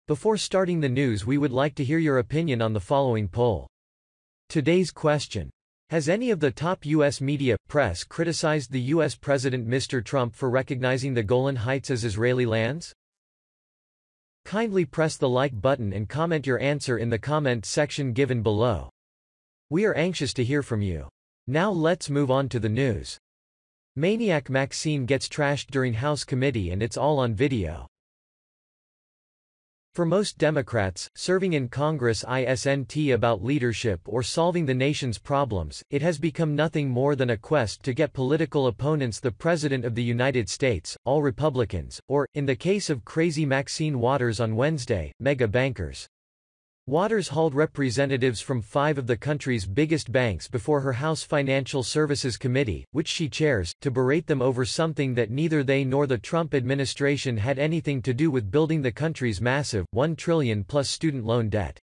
Before starting the news, we would like to hear your opinion on the following poll. Today's question. Has any of the top U.S. media, press criticized the U.S. President Mr. Trump for recognizing the Golan Heights as Israeli lands? Kindly press the like button and comment your answer in the comment section given below. We are anxious to hear from you. Now let's move on to the news. Maniac Maxine gets trashed during House committee and it's all on video. For most Democrats, serving in Congress isn't about leadership or solving the nation's problems, it has become nothing more than a quest to get political opponents the President of the United States, all Republicans, or, in the case of crazy Maxine Waters on Wednesday, mega bankers. Waters hauled representatives from 5 of the country's biggest banks before her House Financial Services Committee, which she chairs, to berate them over something that neither they nor the Trump administration had anything to do with: building the country's massive, $1 trillion+ student loan debt.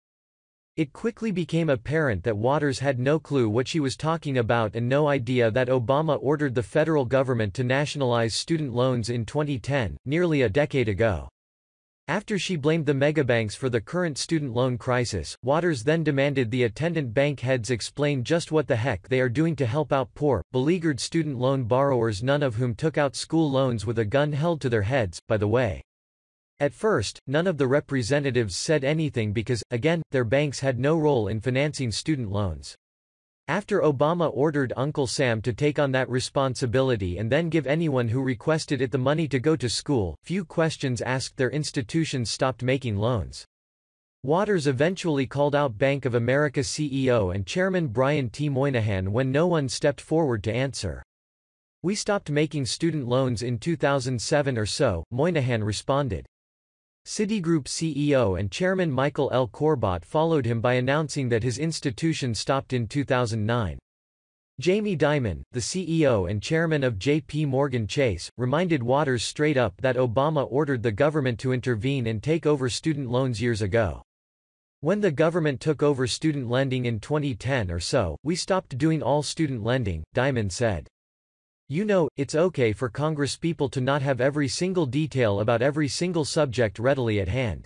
It quickly became apparent that Waters had no clue what she was talking about and no idea that Obama ordered the federal government to nationalize student loans in 2010, nearly a decade ago. After she blamed the megabanks for the current student loan crisis, Waters then demanded the attendant bank heads explain just what the heck they are doing to help out poor, beleaguered student loan borrowers, none of whom took out school loans with a gun held to their heads, by the way. At first, none of the representatives said anything because, again, their banks had no role in financing student loans. After Obama ordered Uncle Sam to take on that responsibility and then give anyone who requested it the money to go to school, few questions asked, their institutions stopped making loans. Waters eventually called out Bank of America CEO and Chairman Brian T. Moynihan when no one stepped forward to answer. "We stopped making student loans in 2007 or so," Moynihan responded. Citigroup CEO and Chairman Michael L. Corbett followed him by announcing that his institution stopped in 2009. Jamie Dimon, the CEO and chairman of J.P. Morgan Chase, reminded Waters straight up that Obama ordered the government to intervene and take over student loans years ago. "When the government took over student lending in 2010 or so, we stopped doing all student lending," Dimon said. "You know, it's okay for congresspeople to not have every single detail about every single subject readily at hand.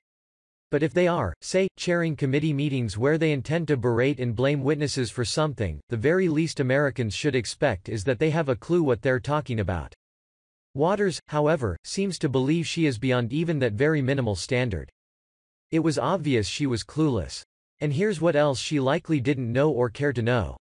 But if they are, say, chairing committee meetings where they intend to berate and blame witnesses for something, the very least Americans should expect is that they have a clue what they're talking about." Waters, however, seems to believe she is beyond even that very minimal standard. It was obvious she was clueless. And here's what else she likely didn't know or care to know.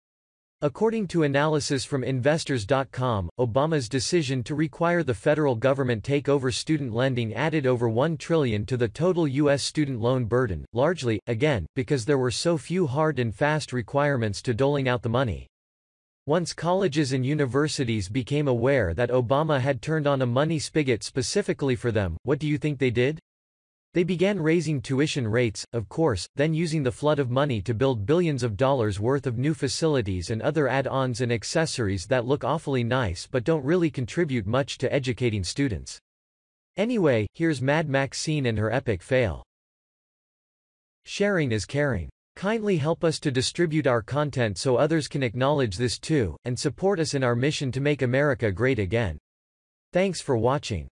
According to analysis from Investors.com, Obama's decision to require the federal government take over student lending added over $1 trillion to the total U.S. student loan burden, largely, again, because there were so few hard and fast requirements to doling out the money. Once colleges and universities became aware that Obama had turned on a money spigot specifically for them, what do you think they did? They began raising tuition rates, of course, then using the flood of money to build billions of dollars worth of new facilities and other add-ons and accessories that look awfully nice but don't really contribute much to educating students. Anyway, here's Mad Maxine and her epic fail. Sharing is caring. Kindly help us to distribute our content so others can acknowledge this too, and support us in our mission to make America great again. Thanks for watching.